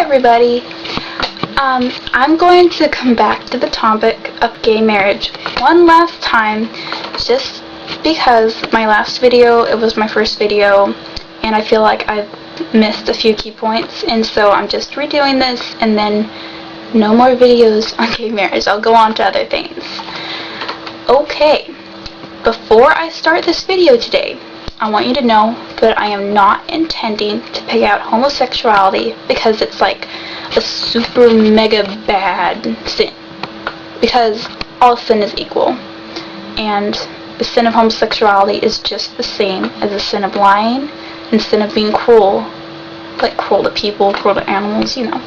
everybody. I'm going to come back to the topic of gay marriage one last time, just because my last video, it was my first video, and I feel like I've missed a few key points, and so I'm just redoing this, and then no more videos on gay marriage. I'll go on to other things. Okay, before I start this video today, I want you to know that I am not intending to pick out homosexuality because it's like a super mega bad sin. Because all sin is equal. And the sin of homosexuality is just the same as the sin of lying and sin of being cruel. Like cruel to people, cruel to animals, you know.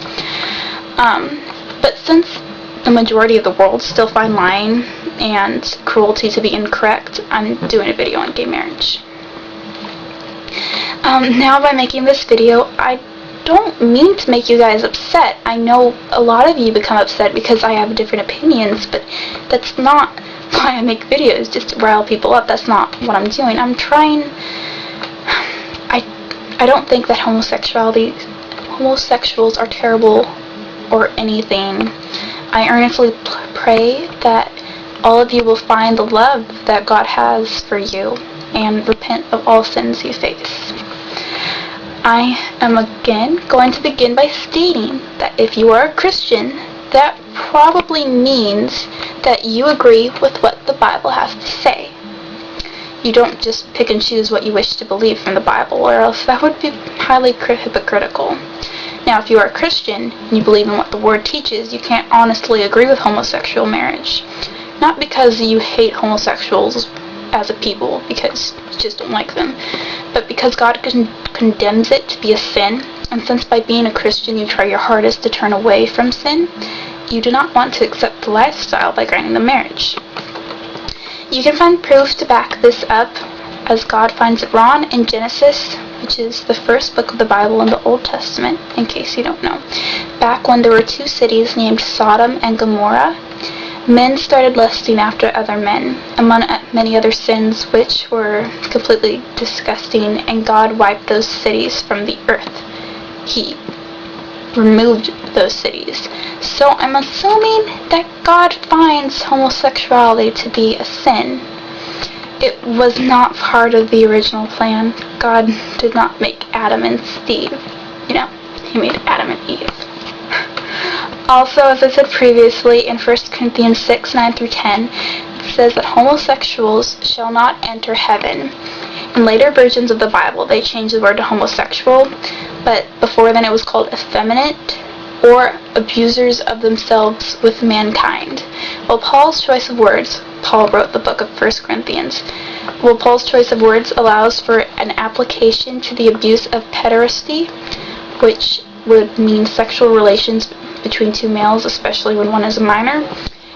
But since the majority of the world still find lying and cruelty to be incorrect, I'm doing a video on gay marriage. Now by making this video, I don't mean to make you guys upset. I know a lot of you become upset because I have different opinions, but that's not why I make videos, just to rile people up. That's not what I'm doing. I'm trying... I don't think that homosexuals are terrible or anything. I earnestly pray that all of you will find the love that God has for you and repent of all sins you face. I am again going to begin by stating that if you are a Christian, that probably means that you agree with what the Bible has to say. You don't just pick and choose what you wish to believe from the Bible, or else that would be highly hypocritical. Now, if you are a Christian and you believe in what the Word teaches, you can't honestly agree with homosexual marriage. Not because you hate homosexuals as a people, because you just don't like them, but because God condemns it to be a sin, and since by being a Christian you try your hardest to turn away from sin, you do not want to accept the lifestyle by granting the marriage. You can find proof to back this up, as God finds it wrong in Genesis, which is the first book of the Bible in the Old Testament, in case you don't know. Back when there were two cities named Sodom and Gomorrah, men started lusting after other men, among many other sins which were completely disgusting, and God wiped those cities from the earth. He removed those cities. So I'm assuming that God finds homosexuality to be a sin. It was not part of the original plan. God did not make Adam and Steve. You know, He made Adam and Eve. Also, as I said previously, in 1 Corinthians 6, 9 through 10, it says that homosexuals shall not enter heaven. In later versions of the Bible, they changed the word to homosexual, but before then it was called effeminate, or abusers of themselves with mankind. Well, Paul's choice of words, Paul wrote the book of 1 Corinthians, well, Paul's choice of words allows for an application to the abuse of pederasty, which would mean sexual relations between two males, especially when one is a minor.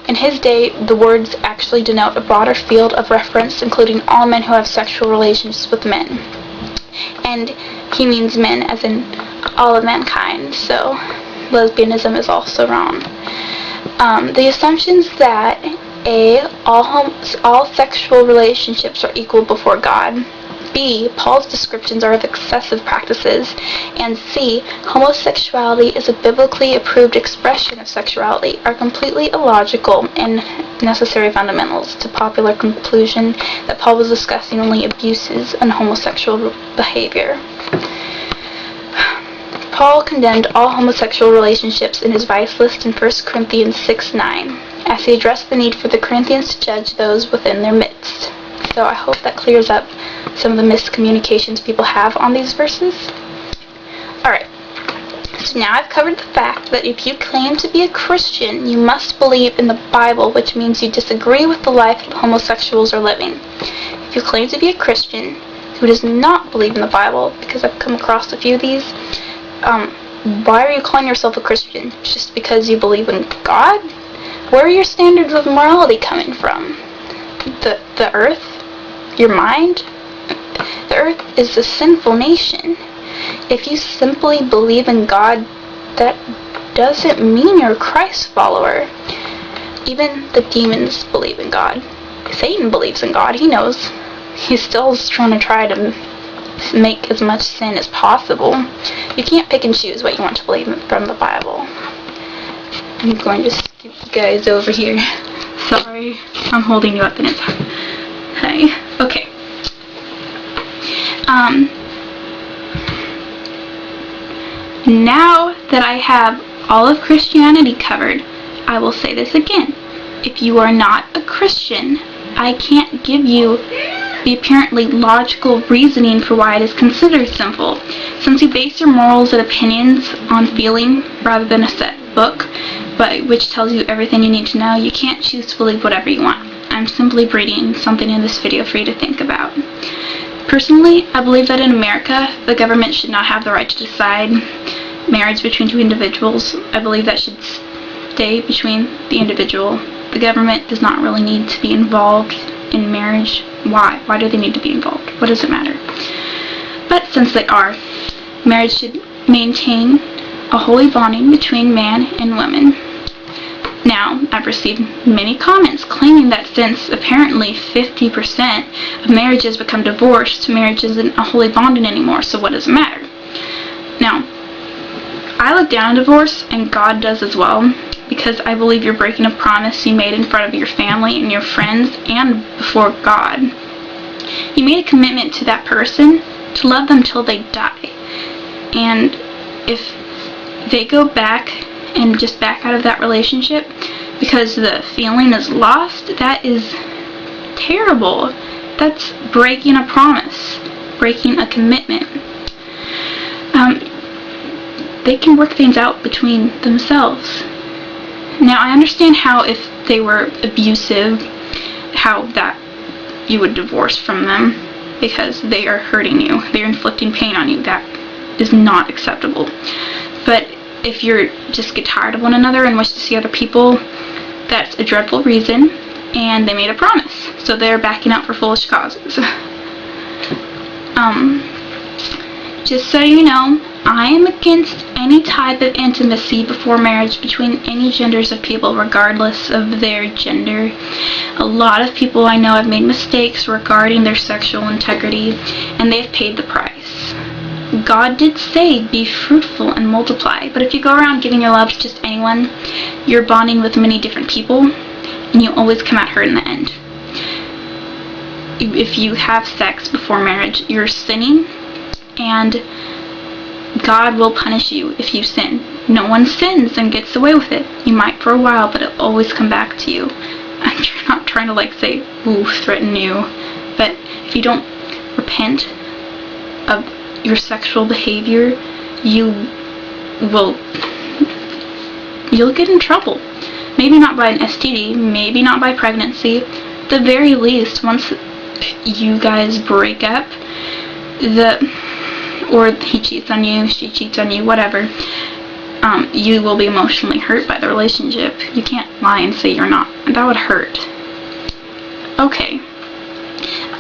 In his day, the words actually denote a broader field of reference, including all men who have sexual relations with men. And he means men as in all of mankind, so lesbianism is also wrong. The assumptions that A, all sexual relationships are equal before God, B, Paul's descriptions are of excessive practices, and C, homosexuality is a biblically approved expression of sexuality, are completely illogical and necessary fundamentals to popular conclusion that Paul was discussing only abuses and homosexual behavior. Paul condemned all homosexual relationships in his vice list in 1 Corinthians 6:9, as he addressed the need for the Corinthians to judge those within their midst. So I hope that clears up some of the miscommunications people have on these verses. Alright, so now I've covered the fact that if you claim to be a Christian, you must believe in the Bible, which means you disagree with the life that homosexuals are living. If you claim to be a Christian who does not believe in the Bible, because I've come across a few of these, why are you calling yourself a Christian? Just because you believe in God? Where are your standards of morality coming from? The earth? Your mind? The earth is a sinful nation. If you simply believe in God, that doesn't mean you're a Christ follower. Even the demons believe in God. Satan believes in God. He knows. He's still trying to make as much sin as possible. You can't pick and choose what you want to believe from the Bible. I'm going to scoot you guys over here. Sorry, I'm holding you up and it's high. Okay. Now that I have all of Christianity covered, I will say this again. If you are not a Christian, I can't give you the apparently logical reasoning for why it is considered sinful. Since you base your morals and opinions on feeling rather than a set book, which tells you everything you need to know, you can't choose to believe whatever you want. I'm simply reading something in this video for you to think about. Personally, I believe that in America, the government should not have the right to decide marriage between two individuals. I believe that should stay between the individual. The government does not really need to be involved in marriage. Why? Why do they need to be involved? What does it matter? But since they are, marriage should maintain a holy bonding between man and woman. Now, I've received many comments claiming that since apparently 50% of marriages become divorced, marriage isn't a holy bonding anymore, so what does it matter? Now, I look down on divorce, and God does as well, because I believe you're breaking a promise you made in front of your family and your friends and before God. You made a commitment to that person to love them till they die. And if they go back and just back out of that relationship because the feeling is lost, that is terrible. That's breaking a promise, breaking a commitment. They can work things out between themselves. Now, I understand how if they were abusive, how that you would divorce from them because they are hurting you. They're inflicting pain on you. That is not acceptable. But if you just get tired of one another and wish to see other people, that's a dreadful reason, and they made a promise. So they're backing out for foolish causes. Just so you know, I am against any type of intimacy before marriage between any genders of people, regardless of their gender. A lot of people I know have made mistakes regarding their sexual integrity, and they've paid the price. God did say, be fruitful and multiply, but if you go around giving your love to just anyone, you're bonding with many different people, and you always come out hurt in the end. If you have sex before marriage, you're sinning, and God will punish you if you sin. No one sins and gets away with it. You might for a while, but it'll always come back to you. I'm not trying to say, ooh, threaten you, but if you don't repent of your sexual behavior, you'll get in trouble. Maybe not by an STD, maybe not by pregnancy. At the very least, once you guys break up, or he cheats on you, she cheats on you, whatever, you will be emotionally hurt by the relationship. You can't lie and say you're not. That would hurt. Okay.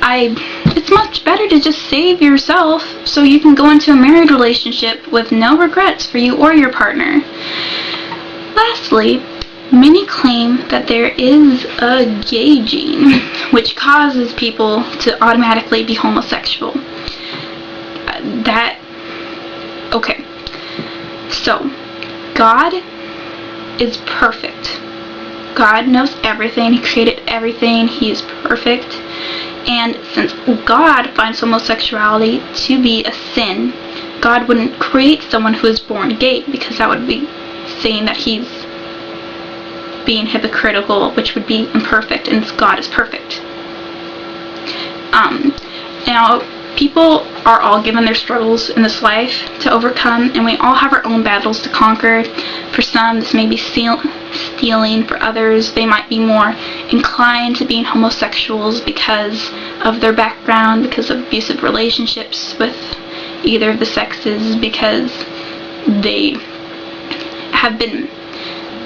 It's much better to just save yourself so you can go into a married relationship with no regrets for you or your partner. Lastly, many claim that there is a gay gene, which causes people to automatically be homosexual. Okay. So, God is perfect. God knows everything. He created everything. He is perfect. And since God finds homosexuality to be a sin, God wouldn't create someone who is born gay, because that would be saying that he's being hypocritical, which would be imperfect, and God is perfect. Now, people are all given their struggles in this life to overcome, and we all have our own battles to conquer. For some, this may be stealing. For others, they might be more inclined to being homosexuals because of their background, because of abusive relationships with either of the sexes, because they have been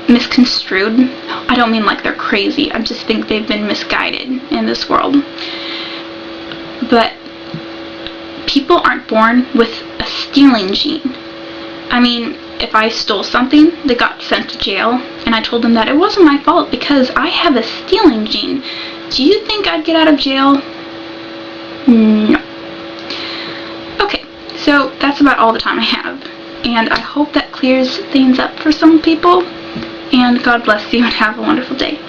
misconstrued. I don't mean like they're crazy. I just think they've been misguided in this world. But people aren't born with a stealing gene. I mean, if I stole something that got sent to jail, and I told them that it wasn't my fault because I have a stealing gene, do you think I'd get out of jail? No. that's about all the time I have. And I hope that clears things up for some people. And God bless you and have a wonderful day.